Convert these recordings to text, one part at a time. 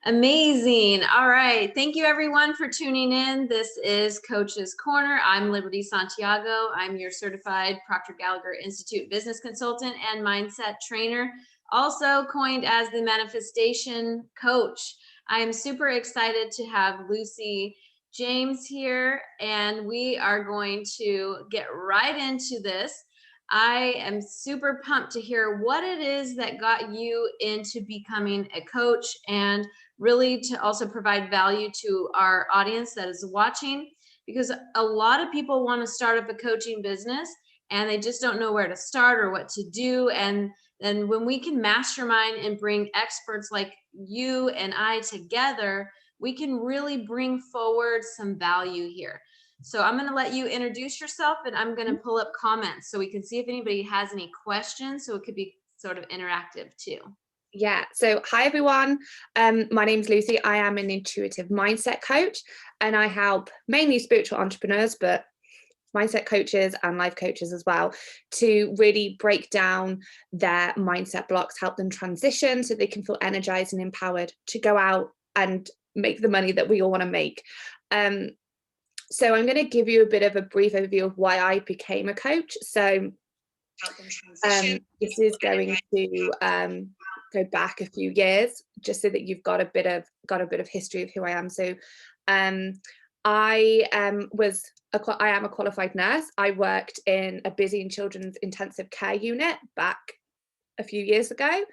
Amazing. All right. Thank you everyone for tuning in. This is Coach's Corner. I'm Liberty Santiago. I'm your certified Proctor Gallagher Institute business consultant and mindset trainer, also coined as the manifestation coach. I am super excited to have Lucy James here, and we are going to get right into this. I am super pumped to hear what it is that got you into becoming a coach, and really to also provide value to our audience that is watching, because a lot of people want to start up a coaching business and they just don't know where to start or what to do. And then when we can mastermind and bring experts like you and I together, we can really bring forward some value here. So I'm going to let you introduce yourself, and I'm going to pull up comments so we can see if anybody has any questions. So it could be sort of interactive too. Yeah, so hi everyone. My name's Lucy. I am an intuitive mindset coach, and I help mainly spiritual entrepreneurs, but mindset coaches and life coaches as well, to really break down their mindset blocks, help them transition so they can feel energized and empowered to go out and make the money that we all want to make. So I'm going to give you a bit of a brief overview of why I became a coach. So this is going to go back a few years, just so that you've got a bit of history of who I am. So I am a qualified nurse. I worked in a busy children's intensive care unit back a few years ago.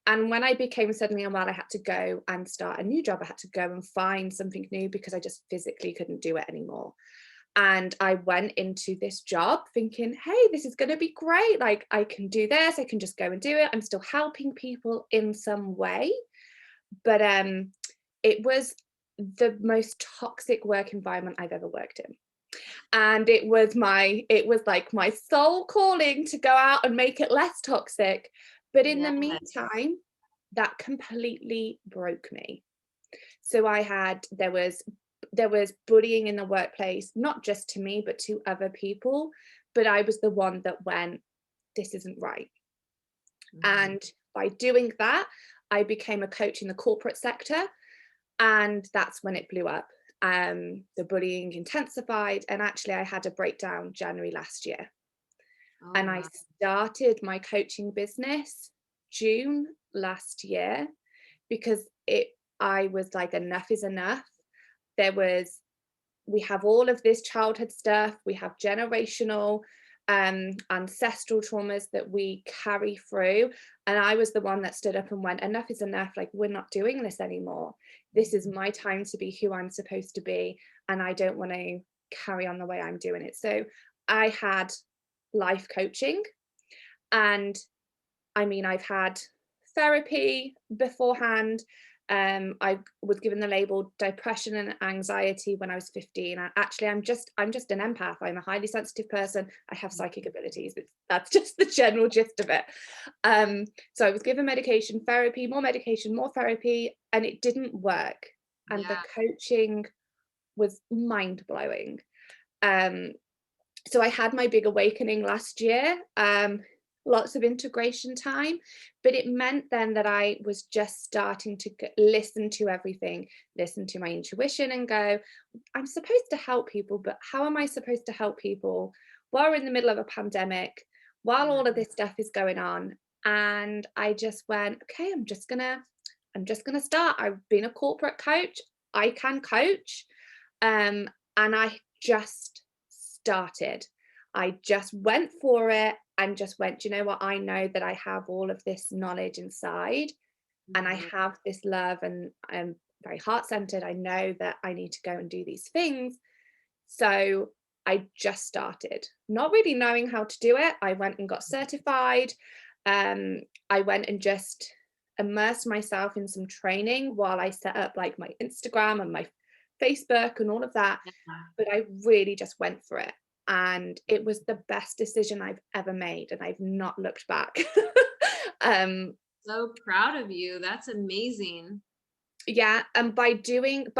And when I became suddenly unwell, I had to go and start a new job. I had to go and find something new because I just physically couldn't do it anymore. And I went into this job thinking, hey, this is going to be great. Like, I can do this. I can just go and do it. I'm still helping people in some way. But it was the most toxic work environment I've ever worked in. And it was like my soul calling to go out and make it less toxic. But in the meantime, that completely broke me. So there was bullying in the workplace, not just to me, but to other people. But I was the one that went, this isn't right. And by doing that, I became a coach in the corporate sector. And that's when it blew up. The bullying intensified. And actually, I had a breakdown January last year. And I started my coaching business June last year because I was like, enough is enough. We have all of this childhood stuff. We have generational ancestral traumas that we carry through. And I was the one that stood up and went, enough is enough. Like, we're not doing this anymore. This is my time to be who I'm supposed to be. And I don't want to carry on the way I'm doing it. So I had life coaching, and I mean, I've had therapy beforehand. I was given the label depression and anxiety when I was 15. I'm just an empath. I'm a highly sensitive person. I have psychic abilities. That's just the general gist of it. So I was given medication, therapy, more medication, more therapy, and it didn't work. And the coaching was mind-blowing. So I had my big awakening last year. Lots of integration time, but it meant then that I was just starting to listen to everything, listen to my intuition and go, I'm supposed to help people, but how am I supposed to help people while we're in the middle of a pandemic, while all of this stuff is going on? And I just went, okay, I'm just gonna start. I've been a corporate coach. I can coach. And I just started. I just went for it and just went, do you know what? I know that I have all of this knowledge inside, and I have this love, and I'm very heart-centered. I know that I need to go and do these things. So I just started, not really knowing how to do it. I went and got certified. I went and just immersed myself in some training while I set up like my Instagram and my Facebook and all of that. But I really just went for it. And it was the best decision I've ever made, and I've not looked back. So proud of you. That's amazing. Yeah, and by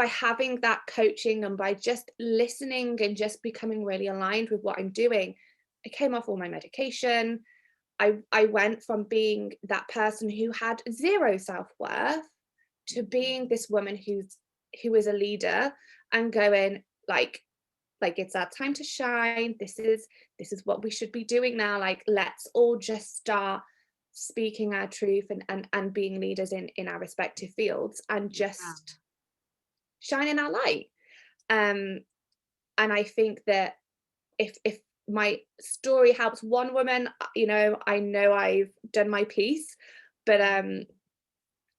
having that coaching and by just listening and just becoming really aligned with what I'm doing, I came off all my medication. I went from being that person who had zero self-worth to being this woman who is a leader and going like it's our time to shine. This is what we should be doing now. Like, let's all just start speaking our truth and being leaders in our respective fields and Yeah. just shining our light. um and I think that if my story helps one woman, I know I've done my piece. But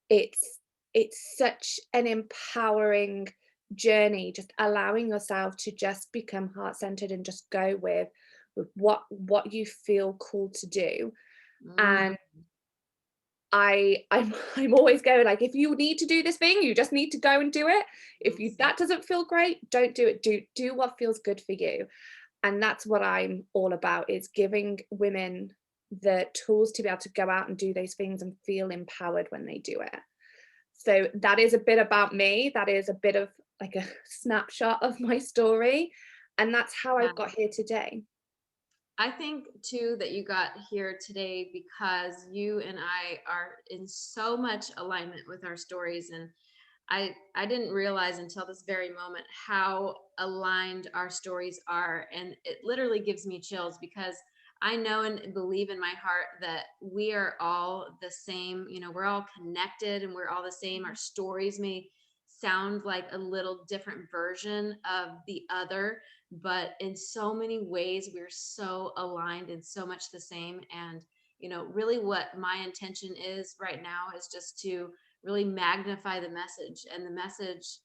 it's it's such an empowering journey, just allowing yourself to just become heart-centered and just go with what you feel called to do. Mm, And I'm always going like, if you need to do this thing, you just need to go and do it. If you yes. that doesn't feel great, don't do it. Do what feels good for you. And that's what I'm all about, is giving women the tools to be able to go out and do those things and feel empowered when they do it. So that is a bit about me. That is a bit of like a snapshot of my story. And that's how I Yeah. got here today. I think too that you got here today because you and I are in so much alignment with our stories. And I didn't realize until this very moment how aligned our stories are, and it literally gives me chills because I know and believe in my heart that we are all the same. We're all connected and we're all the same. Our stories may sound like a little different version of the other, but in so many ways we're so aligned and so much the same. And really what my intention is right now is just to really magnify the message, and the message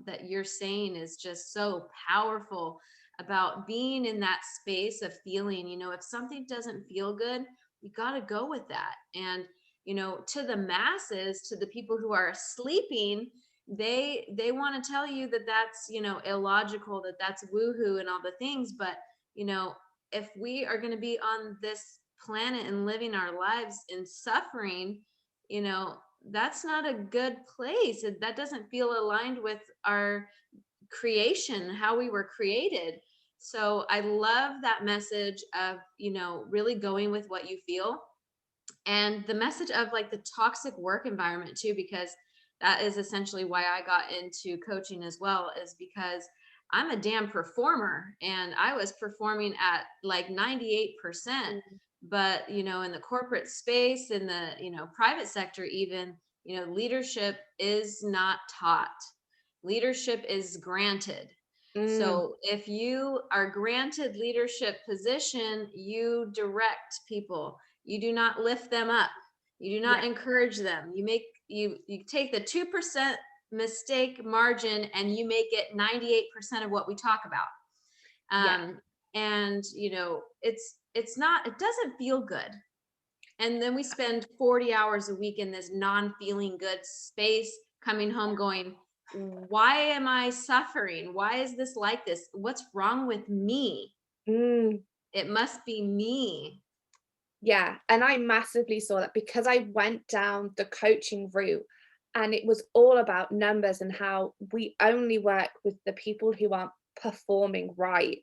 that you're saying is just so powerful about being in that space of feeling. If something doesn't feel good, you got to go with that. And to the masses, to the people who are sleeping, they want to tell you that that's illogical, that that's woohoo and all the things. But you know if we are going to be on this planet and living our lives in suffering, you know that's not a good place. That doesn't feel aligned with our creation, how we were created. So I love that message of really going with what you feel, and the message of like the toxic work environment too, because that is essentially why I got into coaching as well, is because I'm a damn performer and I was performing at like 98%. Mm. But in the corporate space, in the private sector even, leadership is not taught. Leadership is granted. Mm. So if you are granted leadership position, you direct people. You do not lift them up. You do not Yeah. encourage them. You take the 2% mistake margin and you make it 98% of what we talk about. Yeah. And it's not, it doesn't feel good. And then we spend 40 hours a week in this non-feeling good space, coming home going, why am I suffering? Why is this like this? What's wrong with me? Mm. It must be me. Yeah, and I massively saw that because I went down the coaching route, and it was all about numbers and how we only work with the people who aren't performing right.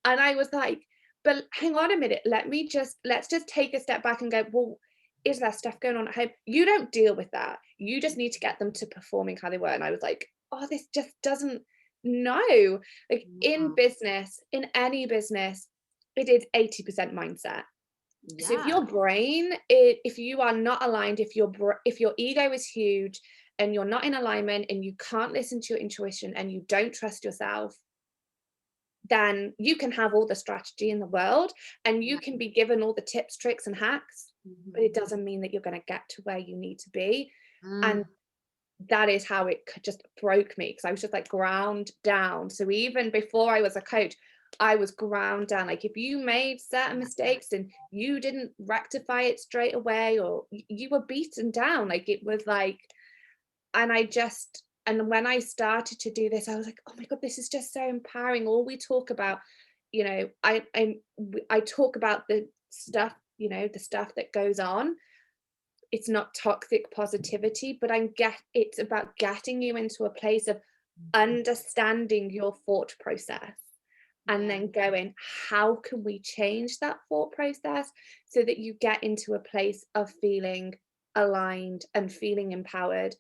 And I was like, but hang on a minute, let's just take a step back and go, well, is there stuff going on at home? You don't deal with that. You just need to get them to performing how they were. And I was like, oh, this just doesn't, no. Like in Yeah. business, in any business, it is 80% mindset. So if Yeah. your brain, if you are not aligned, if your ego is huge and you're not in alignment and you can't listen to your intuition and you don't trust yourself, then you can have all the strategy in the world and you Yeah. can be given all the tips, tricks, and hacks, but it Mhm. doesn't mean that you're going to get to where you need to be. And Mm. that is how it just broke me, because I was just like ground down. So even before I was a coach, I was ground down. Like if you made certain mistakes and you didn't rectify it straight away, or you were beaten down, like it was like, and and when I started to do this, I was like, oh my God, this is just so empowering. All we talk about, I talk about the stuff, the stuff that goes on. It's not toxic positivity, but it's about getting you into a place of understanding your thought process and Yeah. then going, how can we change that thought process so that you get into a place of feeling aligned and feeling empowered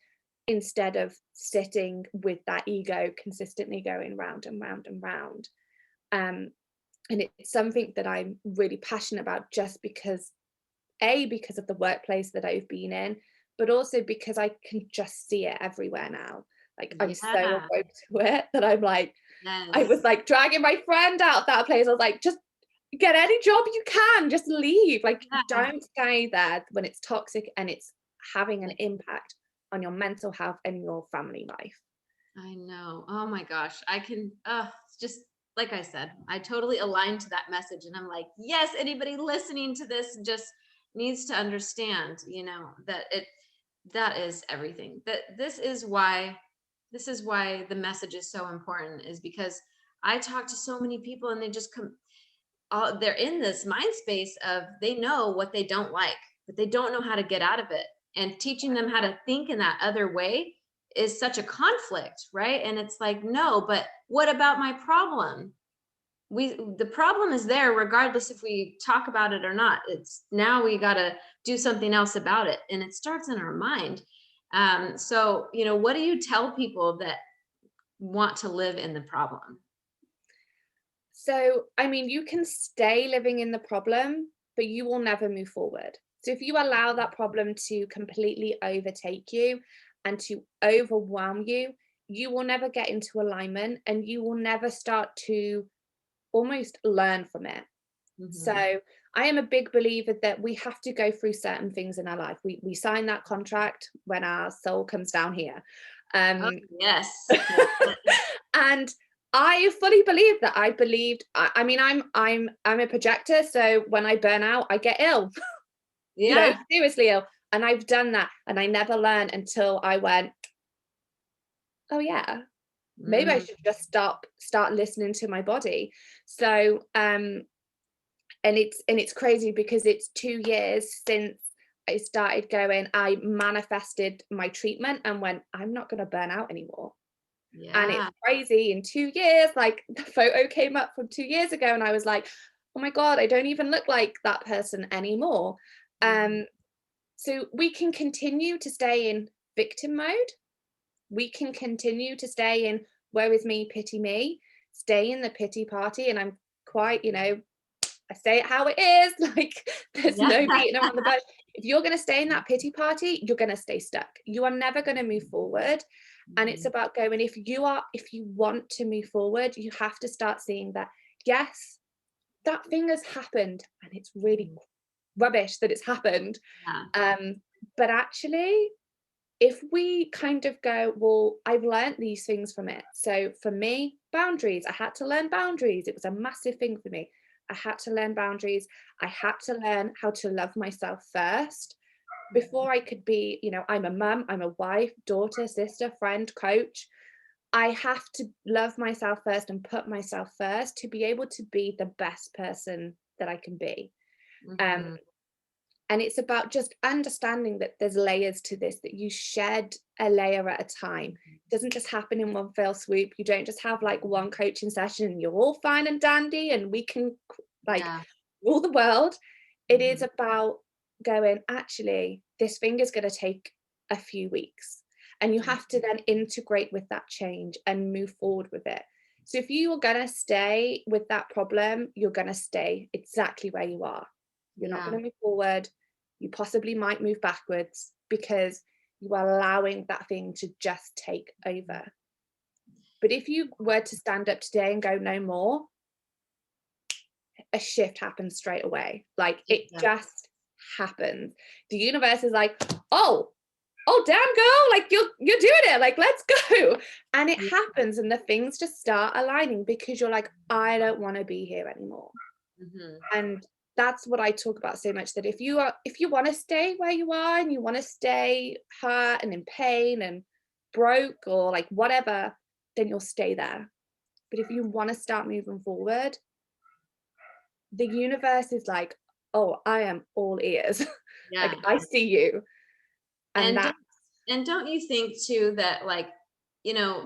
instead of sitting with that ego consistently going round and round and round. And it's something that I'm really passionate about, just because because of the workplace that I've been in, but also because I can just see it everywhere now. Like, I'm so Yeah. awoke to it that I'm like, I was Yes. like dragging my friend out that place. I was like, just get any job you can, just leave. Like, Yeah. don't stay there when it's toxic and it's having an impact on your mental health and your family life. I know. Oh my gosh. I can, it's just like I said, I totally align to that message. And I'm like, yes, anybody listening to this just needs to understand, that that is everything. That this is why the message is so important, is because I talk to so many people and they just come, they're in this mind space of, they know what they don't like, but they don't know how to get out of it. And teaching them how to think in that other way is such a conflict, right? And it's like, no, but what about my problem? The problem is there regardless if we talk about it or not. It's now we got to do something else about it, and it starts in our mind. So what do you tell people that want to live in the problem? So, I mean, you can stay living in the problem, but you will never move forward. So, if you allow that problem to completely overtake you and to overwhelm you, you will never get into alignment and you will never start to almost learn from it. So, Hmm. I am a big believer that we have to go through certain things in our life. We sign that contract when our soul comes down here. Oh, Um, yes. and I fully believe that. I believed. I mean, I'm a projector, so when I burn out, I get ill. Yeah. Seriously ill. And I've done that, and I never learned until I went, oh yeah, maybe I Mm, should just start listening to my body. So, and it's crazy because it's 2 years since I started going. I manifested my treatment and went, I'm not going to burn out anymore. And it's yeah. crazy, in 2 years, like, the photo came up from 2 years ago and I was like, oh my God, I don't even look like that person anymore. Mhm. Um, so we can continue to stay in victim mode. We can continue to stay in woe is me, pity me, stay in the pity party. And I'm quite, I say it how it is. Like, there's Yeah. no beating around the bush. If you're going to stay in that pity party, you're going to stay stuck. You are never going to move forward. And it's Mhm. about going, if you want to move forward, you have to start seeing that, yes, that thing has happened and it's really Mhm. rubbish that it's happened. Yeah. Um, but actually, if we kind of go, well, I've learned these things from it. So for me, boundaries, I had to learn boundaries. It was a massive thing for me. I had to learn boundaries. I had to learn how to love myself first before I could be, I'm a mum, I'm a wife, daughter, sister, friend, coach. I have to love myself first and put myself first to be able to be the best person that I can be. Um, Mhm. and it's about just understanding that there's layers to this, that you shed a layer at a time. It doesn't just happen in one fell swoop. You don't just have like one coaching session and you're all fine and dandy and we can like Yeah. rule the world. It is Mhm. about going, actually, this thing is going to take a few weeks. And you have to then integrate with that change and move forward with it. So if you are going to stay with that problem, you're going to stay exactly where you are. You're not Yeah. going to move forward. You possibly might move backwards because you are allowing that thing to just take over. But if you were to stand up today and go, no more, a shift happens straight away. Like, It it does. just happens. The universe is like, oh damn girl, like you're doing it, like let's go. And it Yeah. happens and the things just start aligning because you're like, I don't want to be here anymore. Mhm. And that's what I talk about so much, that if you want to stay where you are and you want to stay hurt and in pain and broke or like whatever, then you'll stay there. But if you want to start moving forward, the universe is like, oh, I am all ears. Yeah. Like, I see you. And And that, don't you think too that, like,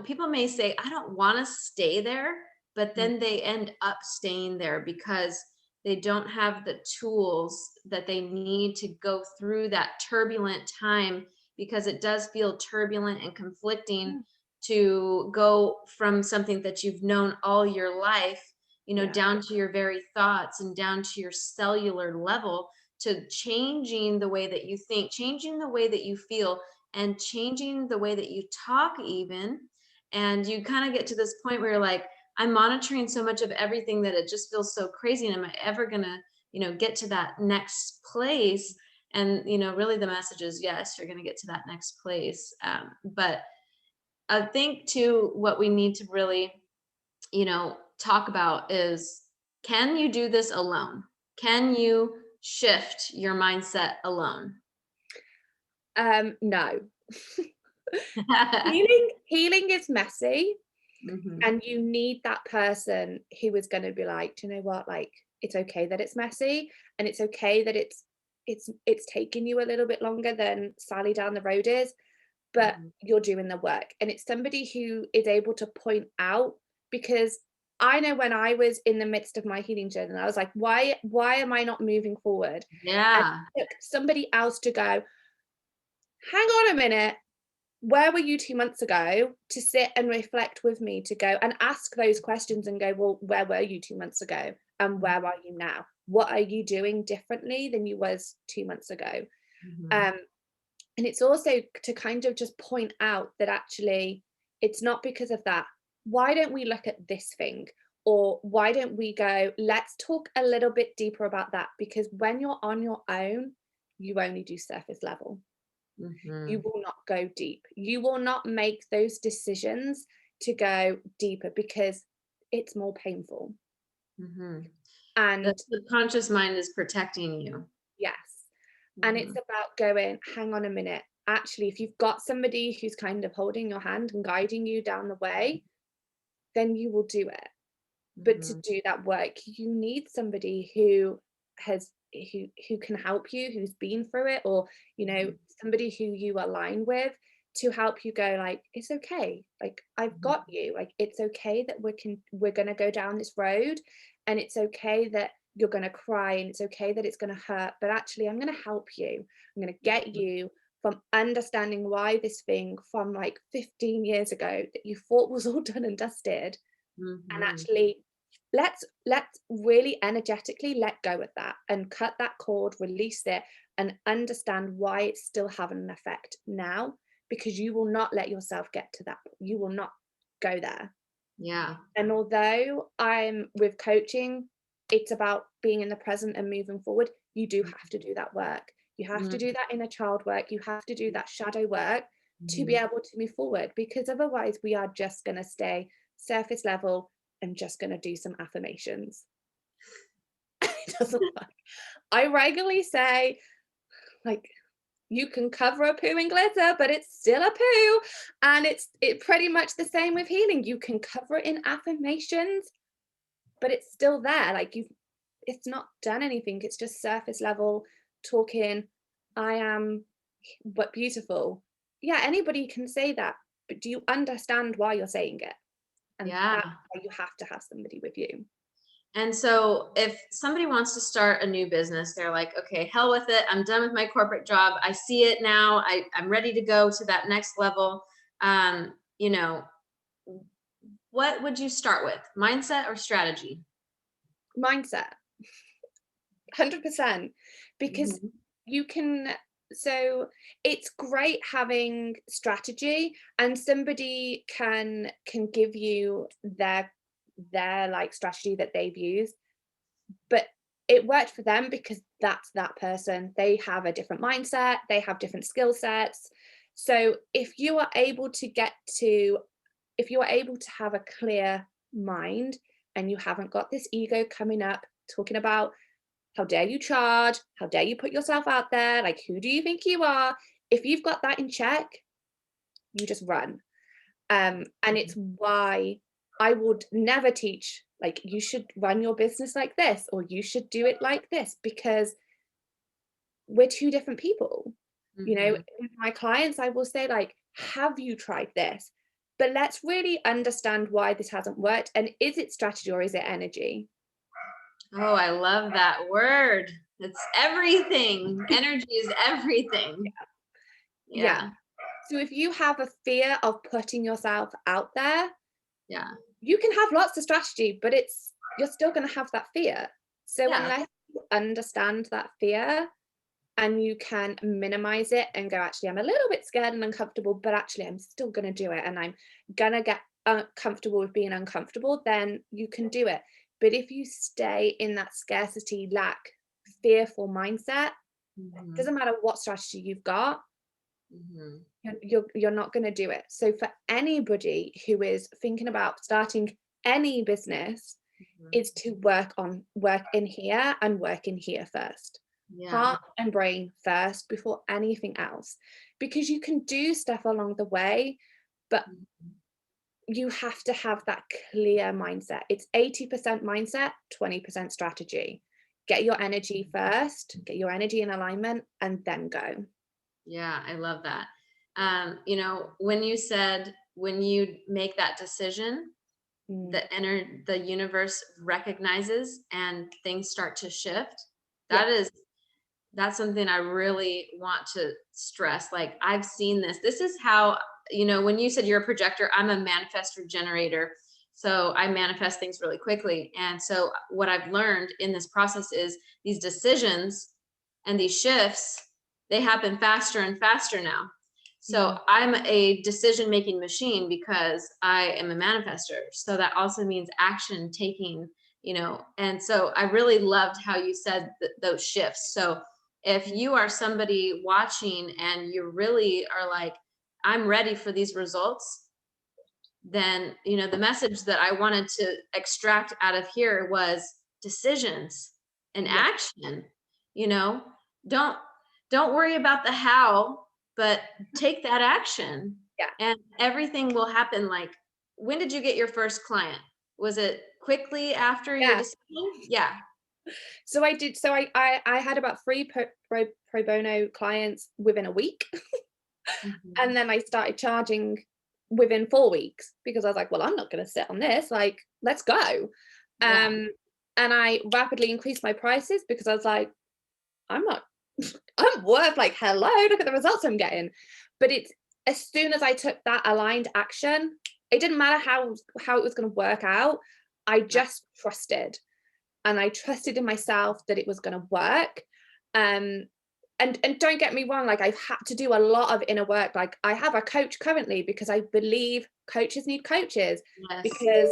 people may say, I don't want to stay there, but then they end up staying there because they don't have the tools that they need to go through that turbulent time because it does feel turbulent and conflicting Mm. to go from something that you've known all your life, Yeah. down to your very thoughts and down to your cellular level, to changing the way that you think, changing the way that you feel, and changing the way that you talk even. And you kind of get to this point where you're like, I'm monitoring so much of everything that it just feels so crazy. And am I ever gonna, get to that next place? And really the message is yes, you're gonna get to that next place. But I think too, what we need to really, talk about is, can you do this alone? Can you shift your mindset alone? No. Healing is messy, Mhm. and you need that person who is going to be like, do you know what, like, it's okay that it's messy, and it's okay that it's taking you a little bit longer than Sally down the road is, but Mhm. you're doing the work. And it's somebody who is able to point out, because I know when I was in the midst of my healing journey, I was like, why am I not moving forward? And Yeah. it took somebody else to go, hang on a minute, where were you 2 months ago, to sit and reflect with me, to go and ask those questions and go, well, where were you 2 months ago? And where are you now? What are you doing differently than you was 2 months ago? Mhm. Um, and it's also to kind of just point out that actually it's not because of that. Why don't we look at this thing? Or why don't we go, let's talk a little bit deeper about that? Because when you're on your own, you only do surface level. You Mhm. will not go deep. You will not make those decisions to go deeper because it's more painful. Mhm. The And subconscious mind is protecting you. yes, and it's Mhm. about going, hang on a minute. Actually, if you've got somebody who's kind of holding your hand and guiding you down the way, then you will do it. But to Mhm. do that work, you need somebody who has who can help you, who's been through it, or Mhm. somebody who you align with, to help you go like, it's okay, like, I've Mhm. got you, like, it's okay that we're going to go down this road, and it's okay that you're going to cry, and it's okay that it's going to hurt, but actually I'm going to help you. I'm going to get you from understanding why this thing from like 15 years ago that you thought was all done and dusted, and Mhm. actually let's really energetically let go of that and cut that cord, release it, and understand why it's still having an effect now, because you will not let yourself get to that, you will not go there. Yeah. And although I'm with coaching, it's about being in the present and moving forward, you do have to do that work. You have to Mhm. do that inner child work, you have to do that shadow work to be Mhm. able to move forward, because otherwise we are just going to stay surface level and just going to do some affirmations. It doesn't work. I regularly say, like, you can cover a poo in glitter, but it's still a poo. And it pretty much the same with healing. You can cover it in affirmations, but it's still there. Like, it's not done anything. It's just surface level talking. I am but beautiful. Yeah, anybody can say that, but do you understand why you're saying it? And Yeah. that's why you have to have somebody with you. And so if somebody wants to start a new business, they're like, okay, hell with it. I'm done with my corporate job. I see it now. I'm ready to go to that next level. Um, you know, what would you start with? Mindset or strategy? Mindset. 100%, because Mhm. you can, so it's great having strategy, and somebody can give you their like strategy that they've used, but it worked for them because that's that person. They have a different mindset, they have different skill sets. So if you are able to have a clear mind, and you haven't got this ego coming up talking about, how dare you charge? How dare you put yourself out there? Like, who do you think you are? If you've got that in check, you just run. And it's why I would never teach, like, you should run your business like this, or you should do it like this, because we're two different people. Mhm. With my clients, I will say, like, have you tried this? But let's really understand why this hasn't worked. And is it strategy or is it energy? Oh, I love that word. It's everything. Energy is everything. Yeah. So if you have a fear of putting yourself out there, Yeah. you can have lots of strategy, but you're still going to have that fear. So Yeah. unless you understand that fear and you can minimize it and go, actually, I'm a little bit scared and uncomfortable, but actually I'm still going to do it, and I'm going to get comfortable with being uncomfortable, then you can do it. But if you stay in that scarcity, lack, fearful mindset, doesn't matter what strategy you've got, you're not going to do it. So for anybody who is thinking about starting any business, is to work in here and work in here first. Heart and brain first before anything else, because you can do stuff along the way, but you have to have that clear mindset. It's 80% mindset, 20% strategy. Get your energy first, get your energy in alignment, and then go. Yeah, I love that. You know, when you said when you make that decision, the universe recognizes and things start to shift. That's something I really want to stress. Like, I've seen this. This is how, you know, when you said you're a projector, I'm a manifestor generator. So I manifest things really quickly. And so what I've learned in this process is these decisions and these shifts, they happen faster and faster now. So I'm a decision-making machine because I am a manifester. So that also means action taking, you know, and so I really loved how you said those shifts. So if you are somebody watching and you really are like, I'm ready for these results, then, you know, the message that I wanted to extract out of here was decisions and action. You know, don't don't worry about the how, but take that action. Yeah. And everything will happen. Like, when did you get your first client? Was it quickly after your decision? Yeah. So I did. So I had about 3 pro bono clients within a week, and then I started charging within 4 weeks, because I was like, well, I'm not going to sit on this. Like, let's go. Yeah. And I rapidly increased my prices because I was like, I'm not, I'm worth, like, hello, look at the results I'm getting. But it's, as soon as I took that aligned action, it didn't matter how it was going to work out. I just trusted, and I trusted in myself that it was going to work. And don't get me wrong, like, I've had to do a lot of inner work. Like, I have a coach currently because I believe coaches need coaches, because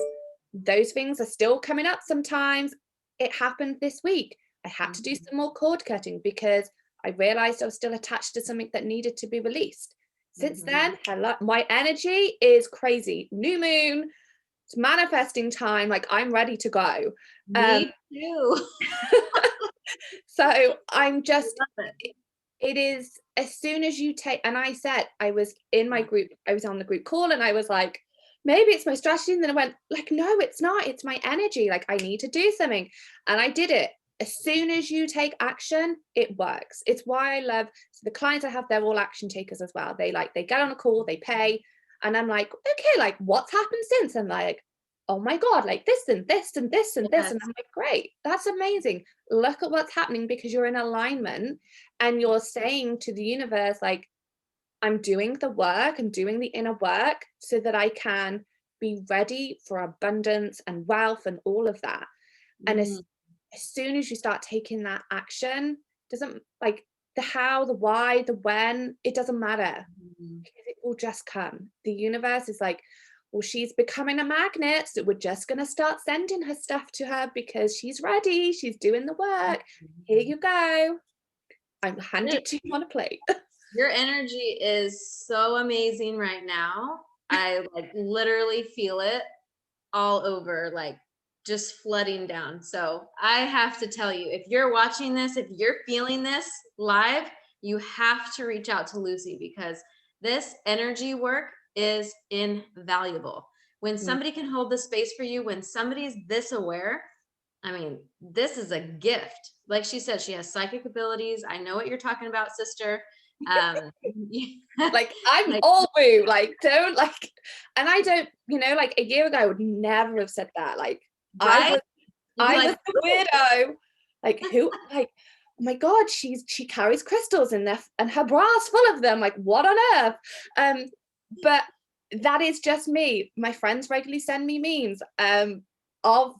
those things are still coming up sometimes. It happened this week. I had to do some more cord cutting because I realized I was still attached to something that needed to be released. Since then, hello, my energy is crazy. New moon, it's manifesting time. Like, I'm ready to go. Me too. So I'm just, it is, as soon as you take, and I said, I was in my group, I was on the group call, and I was like, maybe it's my strategy. And then I went, like, no, it's not. It's my energy. Like, I need to do something. And I did it. As soon as you take action, it works. It's why I love, so the clients I have, they're all action takers as well. They get on a call, they pay. And I'm like, okay, like, what's happened since? And like, oh my God, like this and this and this and this. And I'm like, great, that's amazing. Look at what's happening, because you're in alignment and you're saying to the universe, like, I'm doing the work, I'm doing the inner work so that I can be ready for abundance and wealth and all of that. And as soon as you start taking that action, doesn't, like, the how, the why, the when, it doesn't matter, because it will just come. The universe is like, well, she's becoming a magnet, so we're just going to start sending her stuff to her because she's ready, she's doing the work. Here you go. I'm handed to you on a plate. Your energy is so amazing right now. I like literally feel it all over, like just flooding down. So I have to tell you, if you're watching this, if you're feeling this live, you have to reach out to Lucy, because this energy work is invaluable. When somebody can hold the space for you, when somebody's this aware, I mean, this is a gift. Like she said, she has psychic abilities. I know what you're talking about, sister. Like, I'm like, all woo, like, don't, like, and I don't, you know, like a year ago I would never have said that. Like, right? I was the weirdo. Like, who, like, my God, she carries crystals in there and her bra's full of them. Like, what on earth? But that is just me. My friends regularly send me memes of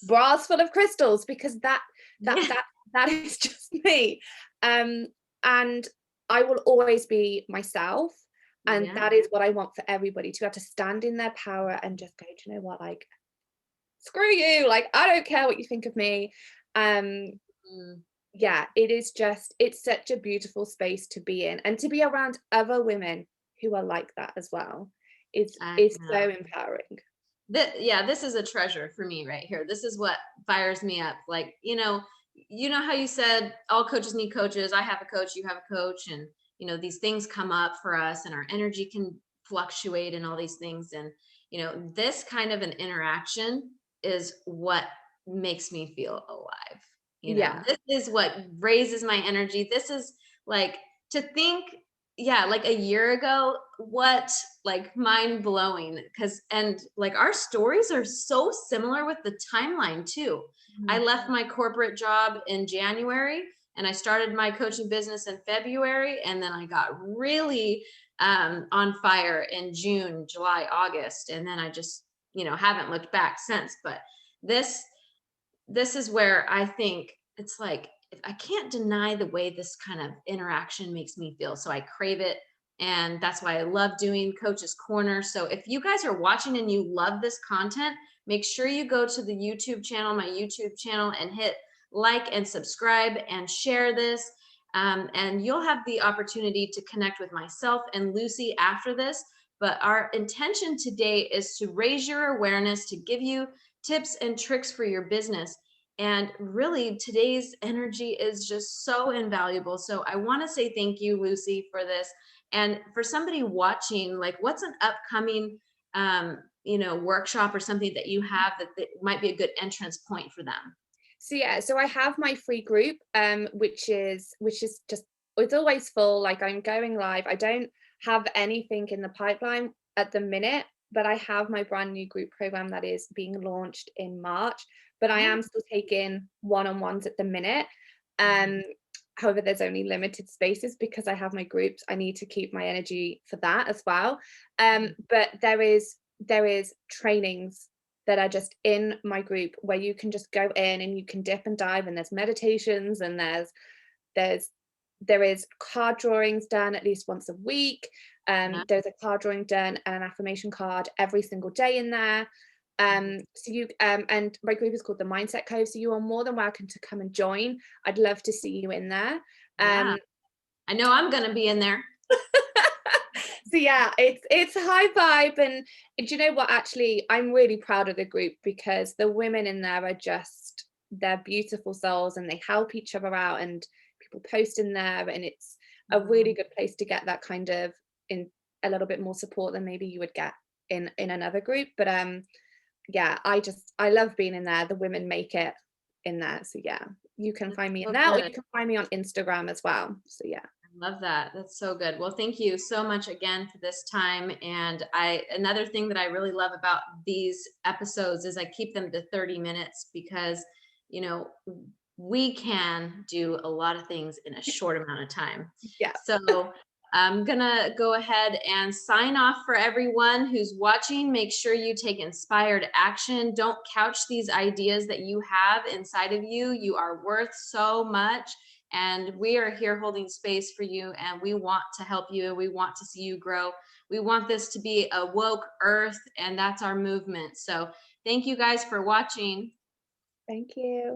bras full of crystals, because that Yeah. that that is just me. And I will always be myself. And Yeah. that is what I want for everybody, to have to stand in their power and just go, do you know what, like, screw you, like, I don't care what you think of me. Um, Mm, yeah, it is just, it's such a beautiful space to be in, and to be around other women who are like that as well I is so know. empowering. Yeah, this is a treasure for me right here. This is what fires me up. Like, you know how you said all coaches need coaches. I have a coach, you have a coach, and these things come up for us and our energy can fluctuate and all these things. And this kind of an interaction is what makes me feel alive. Yeah, This is what raises my energy. This is like to think, yeah, like a year ago, what, like, mind blowing, because and like our stories are so similar with the timeline too. I mhm, left my corporate job in January and I started my coaching business in February, and then I got really on fire in June, July, August, and then I just haven't looked back since. But this this is where I think it's like I can't deny the way this kind of interaction makes me feel. So I crave it. And that's why I love doing Coach's Corner. So if you guys are watching and you love this content, make sure you go to the YouTube channel, my YouTube channel, and hit like and subscribe and share this. And you'll have the opportunity to connect with myself and Lucy after this. But our intention today is to raise your awareness, to give you tips and tricks for your business. And really, today's energy is just so invaluable. So I want to say thank you, Lucy, for this. And for somebody watching, like, what's an upcoming, workshop or something that you have that might be a good entrance point for them? so yeah, so I have my free group, which is just, it's always full. Like, I'm going live, I don't have anything in the pipeline at the minute, but I have my brand new group program that is being launched in March. But I Oh, am still taking one-on-ones at the minute. mhm. um However, there's only limited spaces because I have my groups. I need to keep my energy for that as well. But there is trainings that are just in my group where you can just go in and you can dip and dive, and there's meditations, and there's there is card drawings done at least once a week. Yeah. There's a card drawing done and an affirmation card every single day in there. So you and my group is called the Mindset Cove, so you are more than welcome to come and join. I'd love to see you in there. Yeah. I know I'm going to be in there. So yeah, it's a high vibe. And do you know what, actually, I'm really proud of the group, because the women in there are just, they're beautiful souls, and they help each other out, and people post in there, and it's a really Mhm. good place to get that kind of, in a little bit more support than maybe you would get in another group. But yeah, I love being in there. The women make it in there. So yeah, you can That's find me in so there, or you good. can find me on Instagram as well. So yeah. Love that. That's so good. Well, thank you so much again for this time. And another thing that I really love about these episodes is I keep them to 30 minutes because, you know, we can do a lot of things in a short amount of time. Yeah. So I'm gonna go ahead and sign off for everyone who's watching. Make sure you take inspired action. Don't couch these ideas that you have inside of you. You are worth so much. And we are here holding space for you, and we want to help you. We want to see you grow. We want this to be a woke earth, and that's our movement. So thank you guys for watching. Thank you.